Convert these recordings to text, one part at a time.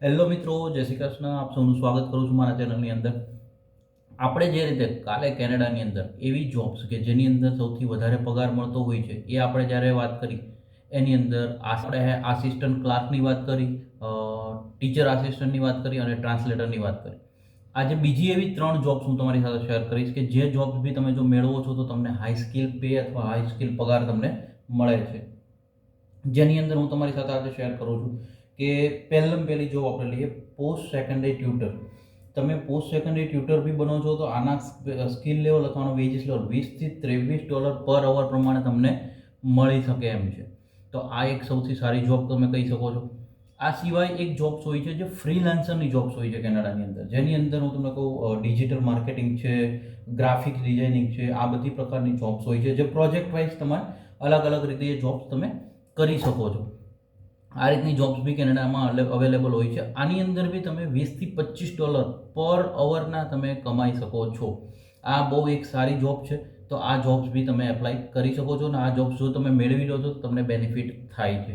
Hello મિત્રો, જય શ્રી કૃષ્ણ. આપ સૌનું સ્વાગત કરું છું મારા ચેનલની અંદર. આપણે જે રીતે કાલે કેનેડાની અંદર એવી જોબ્સ કે જેની અંદર સૌથી વધારે પગાર મળતો હોય છે એ આપણે જ્યારે વાત કરી એની અંદર આપણે આસિસ્ટન્ટ ક્લાર્કની વાત કરી, ટીચર આસિસ્ટન્ટની વાત કરી અને ટ્રાન્સલેટરની વાત કરી. આજે બીજી એવી 3 જોબ્સ હું તમારી સાથે શેર કરીશ કે જે જોબ્સ બી તમે જો મેળવો છો તો તમને હાઈ સ્કિલ પે અથવા હાઈ સ્કિલ પગાર તમને મળે છે. જેની અંદર હું તમારી સાથે આજે શેર કરું છું કે પહેલી જોબ આપણે લઈએ, પોસ્ટ સેકન્ડરી ટ્યુટર. તમે પોસ્ટ સેકન્ડરી ટ્યુટર બી બનો છો તો આના સ્કિલ લેવલ અથવા વેજીસ લેવલ $20 થી $23 પર અવર પ્રમાણે તમને મળી શકે એમ છે. તો આ એક સૌથી સારી જોબ તમે કહી શકો છો. આ સિવાય એક જોબ્સ હોય છે જે ફ્રીલાન્સરની જોબ્સ હોય છે કેનેડાની અંદર, જેની અંદર હું તમને કહું ડિજિટલ માર્કેટિંગ છે, ગ્રાફિક ડિઝાઇનિંગ છે, આ બધી પ્રકારની જોબ્સ હોય છે જે પ્રોજેક્ટ વાઇઝ તમારે અલગ અલગ રીતે એ જોબ્સ તમે કરી શકો છો. આ રીતની જોબ્સ બી કેનેડામાં અવેલેબલ હોય છે. આની અંદર બી તમે $20 થી $25 પર અવરના તમે કમાઈ શકો છો. આ બહુ એક સારી જોબ છે. તો આ જોબ્સ બી તમે એપ્લાય કરી શકો છો અને આ જોબ્સ જો તમે મેળવી લો છો તો તમને બેનિફિટ થાય છે.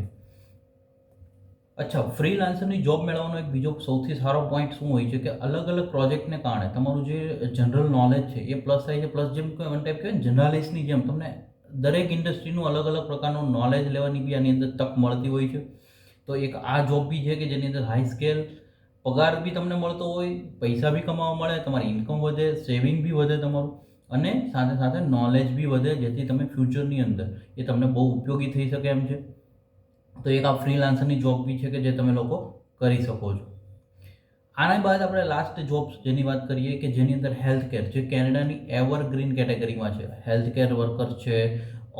અચ્છા, ફ્રીલાન્સરની જોબ મેળવવાનો એક બીજો સૌથી સારો પોઈન્ટ શું હોય છે કે અલગ અલગ પ્રોજેક્ટને કારણે તમારું જે જનરલ નોલેજ છે એ પ્લસ થાય છે. પ્લસ જેમ વન ટાઈપ કહેવાય ને જર્નાલિસ્ટની જેમ તમને દરેક ઇન્ડસ્ટ્રીનું અલગ અલગ પ્રકારનું નોલેજ લેવાની બી આની અંદર તક મળતી હોય છે. તો એક આ જોબ બી છે કે જેની અંદર હાઈ સ્કેલ પગાર બી તમને મળતો હોય, પૈસા બી કમાવા મળે, તમારી ઇન્કમ વધે, સેવિંગ બી વધે તમારું, અને સાથે સાથે નોલેજ બી વધે જેથી તમે ફ્યુચરની અંદર એ તમને બહુ ઉપયોગી થઈ શકે એમ છે. તો એક આ ફ્રીલાન્સરની જોબ બી છે કે જે તમે લોકો કરી શકો છો. આના બાદ આપણે લાસ્ટ જોબ્સ જેની વાત કરીએ કે જેની અંદર હેલ્થ કેર, જે કેનેડાની એવરગ્રીન કેટેગરીમાં છે. હેલ્થ કેર વર્કર્સ છે,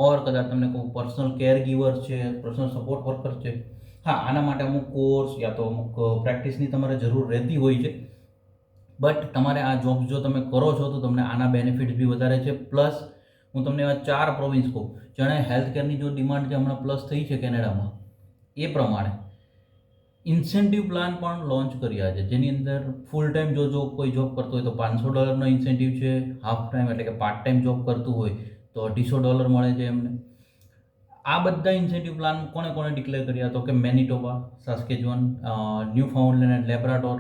ઓર કદાચ તમને કહું પર્સનલ કેર ગીવર્સ છે, પર્સનલ સપોર્ટ વર્કર્સ છે. હા, આના માટે અમુક કોર્સ યા તો અમુક પ્રેક્ટિસની તમારે જરૂર રહેતી હોય છે. બટ તમારે આ જોબ્સ જો તમે કરો છો તો તમને આના બેનિફિટ્સ બી વધારે છે. પ્લસ હું તમને એવા 4 પ્રોવિન્સ કહું જેણે હેલ્થ કેરની જો ડિમાન્ડ જે હમણાં પ્લસ થઈ છે કેનેડામાં, એ પ્રમાણે ઇન્સેન્ટિવ પ્લાન પણ લોન્ચ કર્યા છે. જેની અંદર ફૂલ ટાઈમ જો કોઈ જોબ કરતો હોય તો $500 ઇન્સેન્ટિવ છે. હાફ ટાઈમ એટલે કે પાર્ટ ટાઈમ જોબ કરતું હોય તો $250 મળે છે એમને. આ બધા ઇન્સેન્ટિવ પ્લાન કોને કોને ડિક્લેર કર્યા તો કે Manitoba, Saskatchewan, Newfoundland and Labrador,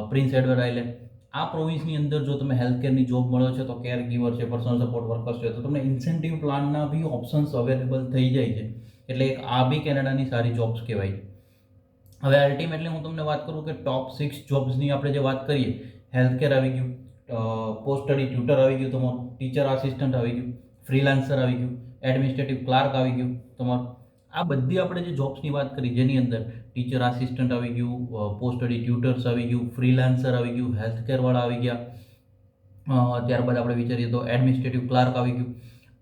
Prince Edward Island. આ પ્રોવિન્સની અંદર જો તમે હેલ્થ કેરની જોબ મળ્યો છે તો કેર ગીવર છે, પર્સનલ સપોર્ટ વર્કર્સ છે, તો તમને ઇન્સેન્ટિવ પ્લાનના બી ઓપ્શન્સ અવેલેબલ થઈ જાય છે. એટલે એક આ બી કેનેડાની સારી જોબ્સ કહેવાય. હવે અલ્ટિમેટલી હું તમને વાત કરું કે ટોપ 6 જોબ્સની આપણે જે વાત કરીએ, હેલ્થ કેર આવી ગયું, પોસ્ટ સ્ટડી ટ્યુટર આવી ગયું તમારું, ટીચર આસિસ્ટન્ટ આવી ગયું, ફ્રીલાન્સર આવી ગયું, એડમિનિસ્ટ્રેટિવ ક્લાર્ક આવી ગયું તમારું. આ બધી આપણે જે જોબ્સની વાત કરી જેની અંદર ટીચર આસિસ્ટન્ટ આવી ગયું, પોસ્ટ સ્ટડી ટ્યુટર્સ આવી ગયું, ફ્રીલાન્સર આવી ગયું, હેલ્થ કેરવાળા આવી ગયા, ત્યારબાદ આપણે વિચારીએ તો એડમિનિસ્ટ્રેટિવ ક્લાર્ક આવી ગયું.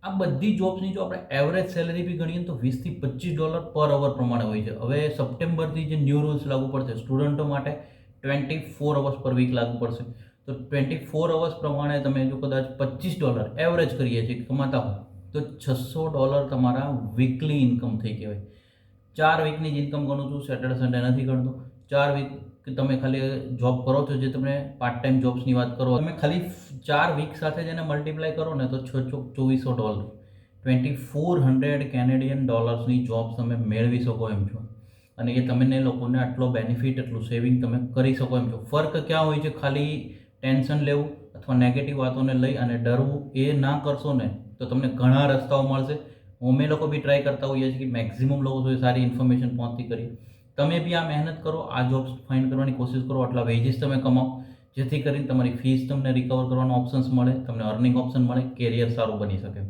આ બધી જોબ્સની જો આપણે એવરેજ સેલરી બી ગણીએ તો $20 થી $25 પર અવર પ્રમાણે હોય છે. હવે સપ્ટેમ્બરથી જે ન્યૂ રૂલ્સ લાગુ પડશે સ્ટુડન્ટો માટે 24 અવર્સ પર વીક લાગુ પડશે. તો 24 અવર્સ પ્રમાણે તમે જો કદાચ $25 એવરેજ કરીએ છીએ કમાતા હો તો $600 તમારા વીકલી ઇન્કમ થઈ કહેવાય. 4 વીકની જ ઇન્કમ ગણું છું, સેટરડે સન્ડે નથી ગણતો. 4 વીક તમે ખાલી જોબ કરો છો, જે તમે પાર્ટ ટાઈમ જોબ્સની વાત કરો, તમે ખાલી 4 વીક સાથે જેને મલ્ટીપ્લાય કરો ને તો $2400, $2400 જોબ્સ તમે મેળવી શકો એમ છો. અને એ તમને લોકોને આટલો બેનિફિટ, એટલું સેવિંગ તમે કરી શકો એમ છો. ફર્ક ક્યાં હોય છે? ખાલી ટેન્શન લેવું અથવા નેગેટિવ વાતોને લઈ અને ડરવું એ ના કરશો ને તો તમને ઘણા રસ્તાઓ મળશે. અમે લોકો બી ટ્રાય કરતા હોઈએ છીએ કે મેક્સિમમ લોકો સુધી સારી ઇન્ફોર્મેશન પહોંચતી કરી. તમે બી આ મહેનત કરો, આ જોબ્સ ફાઇન્ડ કરવાની કોશિશ કરો, આટલા વેજીસ તમે કમાઓ જેથી કરીને તમારી ફીસ તમને રિકવર કરવાનો ઓપ્શન્સ મળે, તમને અર્નિંગ ઓપ્શન મળે, કેરિયર સારું બની શકે.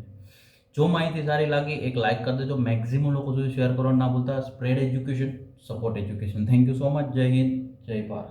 જો માહિતી સારી લાગી એક લાઇક કરી દેજો, મેક્સિમમ લોકો સુધી શેર કરવાનું ના ભૂલતા. Spread education, support education. Thank you so much. જય હિન્દ, જય ભારત.